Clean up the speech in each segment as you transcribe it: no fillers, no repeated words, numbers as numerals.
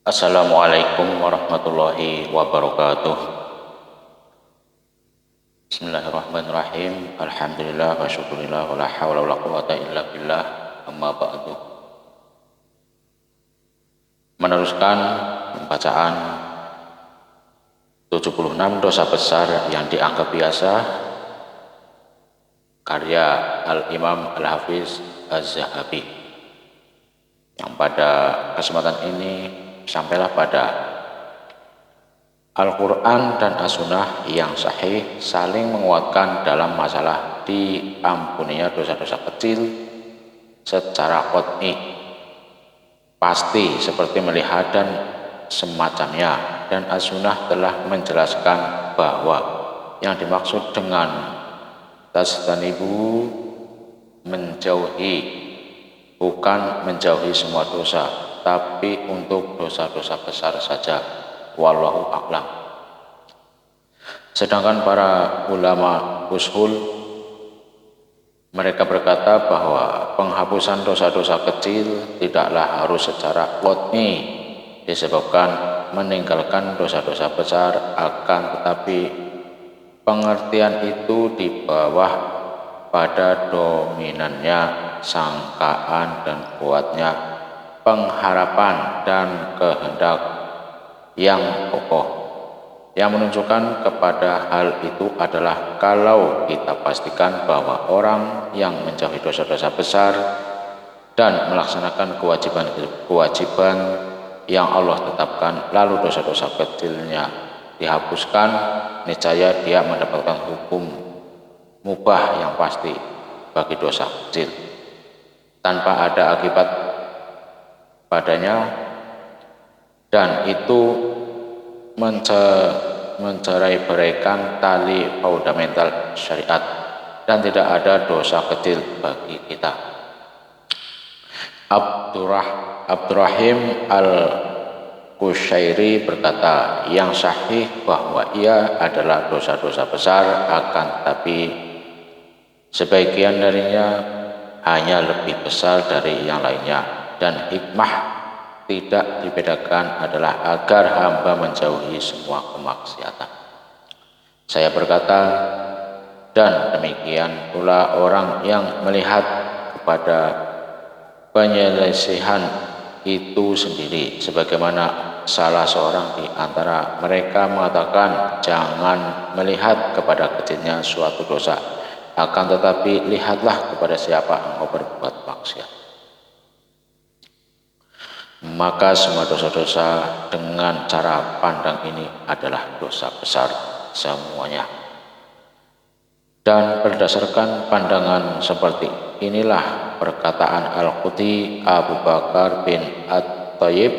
Assalamualaikum warahmatullahi wabarakatuh. Bismillahirrahmanirrahim. Alhamdulillah wa syukurillah wa la hawla wa la quwata illa billah. Amma ba'du. Meneruskan pembacaan 76 dosa besar yang dianggap biasa, karya Al-Imam Al-Hafiz Az-Zahabi, yang pada kesempatan ini sampailah pada Al-Quran dan As-Sunnah yang sahih saling menguatkan dalam masalah diampuninya dosa-dosa kecil secara qat'i, pasti seperti melihat dan semacamnya. Dan As-Sunnah telah menjelaskan bahwa yang dimaksud dengan tajtanibu menjauhi, bukan menjauhi semua dosa, tapi untuk dosa-dosa besar saja. Wallahu a'lam. Sedangkan para ulama ushul, mereka berkata bahwa penghapusan dosa-dosa kecil tidaklah harus secara qat'i disebabkan meninggalkan dosa-dosa besar, akan tetapi pengertian itu di bawah pada dominannya sangkaan dan kuatnya pengharapan dan kehendak yang kokoh, yang menunjukkan kepada hal itu adalah kalau kita pastikan bahwa orang yang menjauhi dosa-dosa besar dan melaksanakan kewajiban yang Allah tetapkan, lalu dosa-dosa kecilnya dihapuskan, niscaya dia mendapatkan hukum mubah yang pasti bagi dosa kecil tanpa ada akibat padanya, dan itu mencerai-beraikan tali fundamental syariat, dan tidak ada dosa kecil bagi kita. Abdurrahim Al-Qushairi berkata, yang sahih bahwa ia adalah dosa-dosa besar, akan tetapi sebagian darinya hanya lebih besar dari yang lainnya, dan hikmah tidak dibedakan adalah agar hamba menjauhi semua kemaksiatan. Saya berkata, dan demikian pula orang yang melihat kepada penyelisihan itu sendiri, sebagaimana salah seorang di antara mereka mengatakan, jangan melihat kepada kecilnya suatu dosa, akan tetapi lihatlah kepada siapa engkau berbuat maksiat. Maka semua dosa-dosa dengan cara pandang ini adalah dosa besar semuanya. Dan berdasarkan pandangan seperti inilah perkataan Al-Qudhi Abu Bakar bin At-Tayyib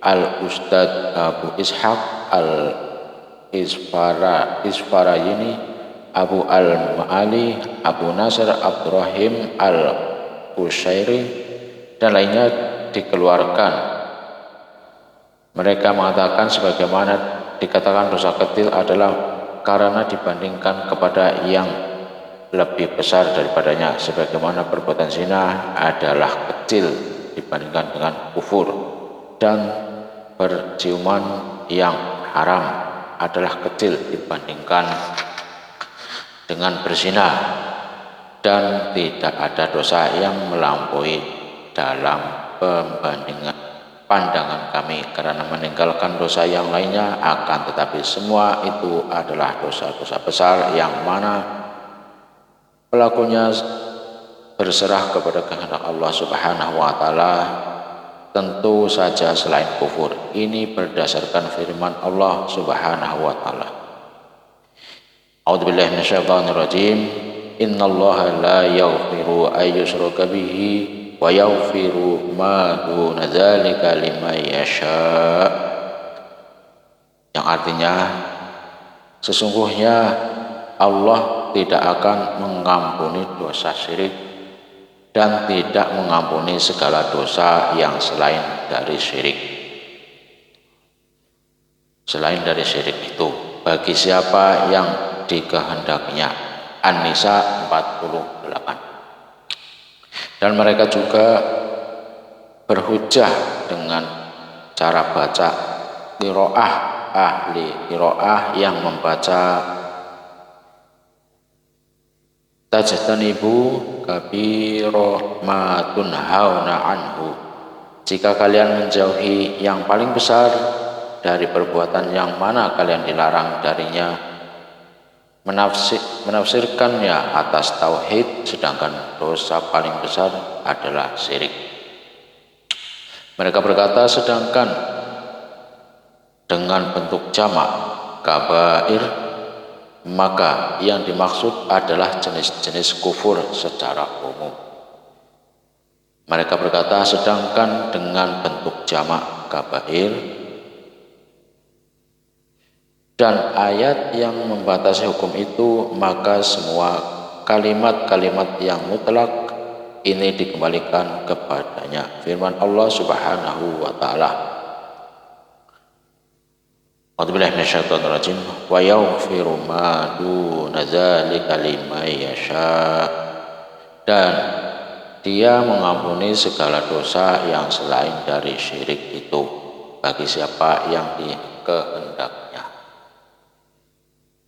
Al-Ustad Abu Ishaq Al-Isfarayini, Abu Al-Ma'ali, Abu Nasr Abdurrahim Al-Qushairi, dan lainnya dikeluarkan. Mereka mengatakan sebagaimana dikatakan dosa kecil adalah karena dibandingkan kepada yang lebih besar daripadanya, sebagaimana perbuatan zina adalah kecil dibandingkan dengan kufur, dan berciuman yang haram adalah kecil dibandingkan dengan berzina, dan tidak ada dosa yang melampaui dalam pandangan kami karena meninggalkan dosa yang lainnya, akan tetapi semua itu adalah dosa-dosa besar yang mana pelakunya berserah kepada kehendak Allah Subhanahu wa taala, tentu saja selain kufur. Ini berdasarkan firman Allah Subhanahu wa taala. A'udzubillahi minasyaitonirrajim. Innallaha la yaghfiru ay yushraka bihi wa yaghfiru ma duna dzalika liman yasha, yang artinya sesungguhnya Allah tidak akan mengampuni dosa syirik dan tidak mengampuni segala dosa yang selain dari syirik. Selain dari syirik itu bagi siapa yang dikehendakinya. An-Nisa 48. Dan mereka juga berhujjah dengan cara baca qiraah ahli qiraah yang membaca tajtanibu kabiro ma tunhauna anhu. Jika kalian menjauhi yang paling besar dari perbuatan yang mana kalian dilarang darinya, menafsirkannya atas tauhid, sedangkan dosa paling besar adalah syirik. Mereka berkata, sedangkan dengan bentuk jamak kabair, maka yang dimaksud adalah jenis-jenis kufur secara umum. Mereka berkata, sedangkan dengan bentuk jamak kabair dan ayat yang membatasi hukum itu, maka semua kalimat-kalimat yang mutlak ini dikembalikan kepadanya. Firman Allah Subhanahu wa ta'ala, A'udzubillahi minasyaitonirrajim, wa yaghfiru ma duna dzalika liman yasha, dan Dia mengampuni segala dosa yang selain dari syirik itu bagi siapa yang dikehendaknya.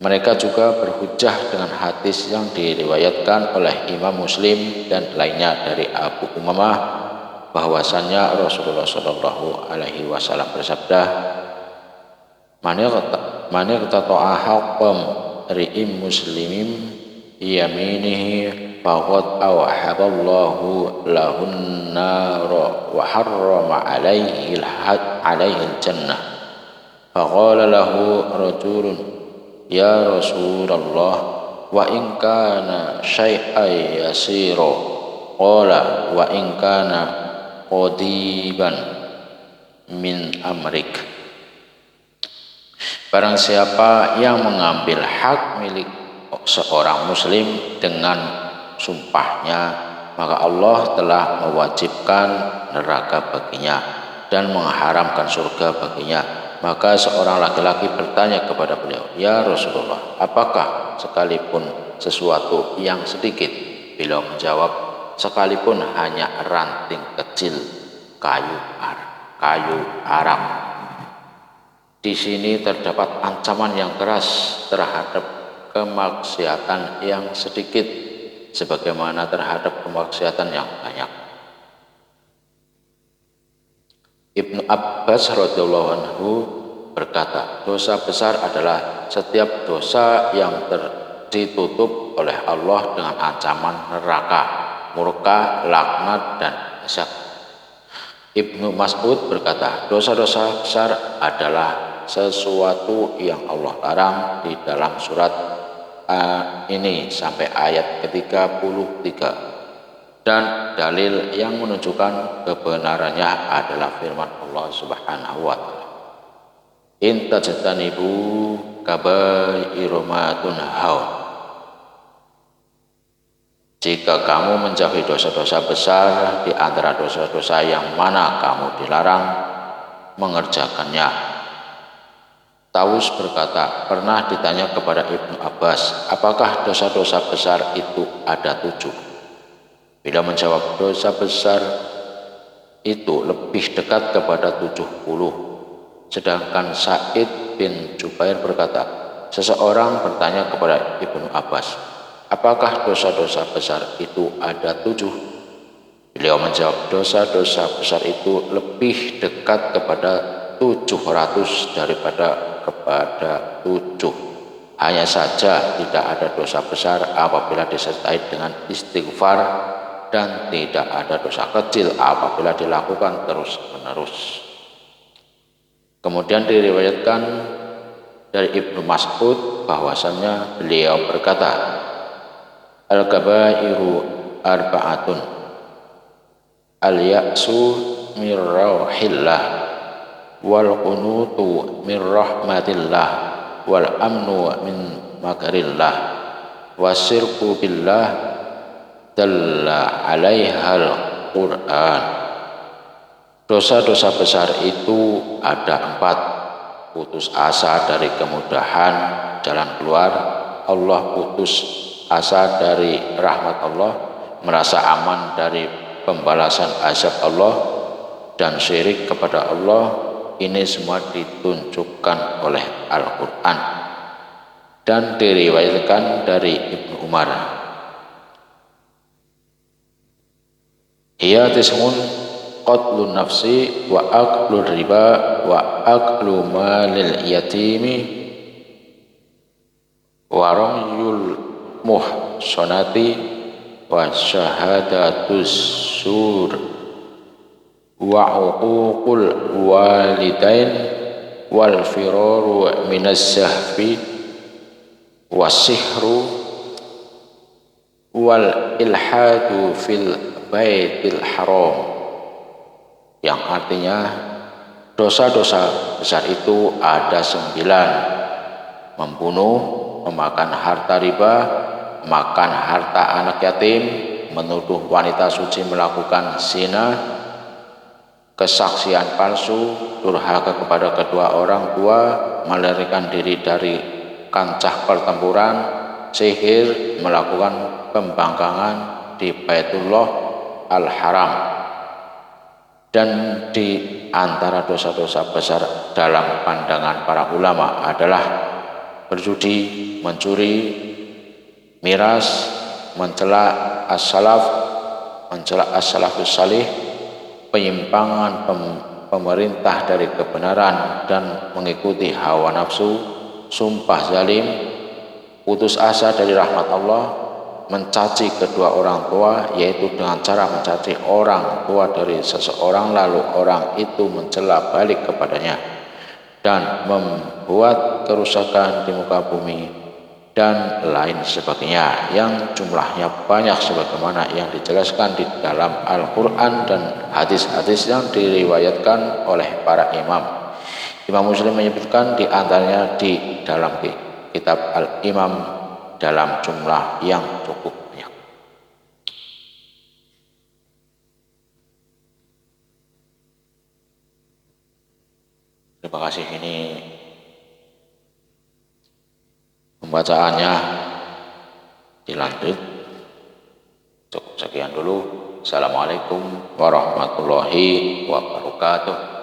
Mereka juga berhujjah dengan hadis yang diriwayatkan oleh Imam Muslim dan lainnya dari Abu Umamah bahwasannya Rasulullah Shallallahu Alaihi Wasallam bersabda, "Man yaqtata'a haqqam ri'im muslimin yaminihi faqad awhaballahu lahun nar wa harrama alaihi al-jannah." Faqala lahu rajulun, "Ya Rasulullah, wa in kana syai'an yasira." Qala, "Wa in kana qadiban min amrik." Barang siapa yang mengambil hak milik seorang muslim dengan sumpahnya, maka Allah telah mewajibkan neraka baginya dan mengharamkan surga baginya. Maka seorang laki-laki bertanya kepada beliau, "Ya Rasulullah, apakah sekalipun sesuatu yang sedikit?" Beliau menjawab, "Sekalipun hanya ranting kecil kayu Arab." Di sini terdapat ancaman yang keras terhadap kemaksiatan yang sedikit sebagaimana terhadap kemaksiatan yang banyak. Ibnu Abbas radhiyallahu anhu berkata, dosa besar adalah setiap dosa yang ditutup oleh Allah dengan ancaman neraka, murka, laknat, dan azab. Ibnu Mas'ud berkata, dosa-dosa besar adalah sesuatu yang Allah larang di dalam surat ini sampai ayat ke-33, dan dalil yang menunjukkan kebenarannya adalah firman Allah Subhanahu wa ta'ala, "In tajtanibu kabairu ma tunhaun." Jika kamu menjauhi dosa-dosa besar di antara dosa-dosa yang mana kamu dilarang mengerjakannya. Tawus berkata, pernah ditanya kepada Ibnu Abbas, apakah dosa-dosa besar itu ada 7? Bila menjawab, dosa besar itu lebih dekat kepada 70. Sedangkan Sa'id bin Jubair berkata, seseorang bertanya kepada Ibnu Abbas, apakah dosa-dosa besar itu ada 7? Beliau menjawab, dosa-dosa besar itu lebih dekat kepada 700 daripada kepada 7. Hanya saja tidak ada dosa besar apabila disertai dengan istighfar, dan tidak ada dosa kecil apabila dilakukan terus-menerus. Kemudian diriwayatkan dari Ibnu Mas'ud bahwasannya beliau berkata, al-kabairu arba'atun, al-ya'su min rauhillah, wal qunutu min rahmatillah, wal amnu min makarillah, wasirku billah dalla alaihal Qur'an. Dosa-dosa besar itu ada 4. Putus asa dari kemudahan jalan keluar, Allah putus asa dari rahmat Allah, merasa aman dari pembalasan azab Allah, dan syirik kepada Allah, Ini semua ditunjukkan oleh Al-Quran dan diriwayatkan dari Ibnu Umar. Hiya tis'un qatlun nafsi wa aklur riba wa aklu malil yatimi wa ramyul muhsanati wa syahadatus sur wa uququl walidain wal firaru minas sahfi wasihru wal ilhadu fil baitil haram, yang artinya dosa-dosa besar itu ada 9: membunuh, memakan harta riba, makan harta anak yatim, menuduh wanita suci melakukan zina, kesaksian palsu, durhaka kepada kedua orang tua, melarikan diri dari kancah pertempuran, sihir, melakukan pembangkangan di Baitullah Al-Haram. Dan di antara dosa-dosa besar dalam pandangan para ulama adalah berjudi, mencuri, miras, mencela as-salafus salih, penyimpangan pemerintah dari kebenaran dan mengikuti hawa nafsu, sumpah zalim, putus asa dari rahmat Allah, mencaci kedua orang tua, yaitu dengan cara mencaci orang tua dari seseorang lalu orang itu mencela balik kepadanya, dan membuat kerusakan di muka bumi, dan lain sebagainya yang jumlahnya banyak sebagaimana yang dijelaskan di dalam Al-Quran dan hadis-hadis yang diriwayatkan oleh para imam. Imam Muslim menyebutkan di antaranya di dalam kitab Al-Imam dalam jumlah yang cukup banyak. Terima kasih. Ini pembacaannya dilanjut. Cukup sekian dulu. Assalamualaikum warahmatullahi wabarakatuh.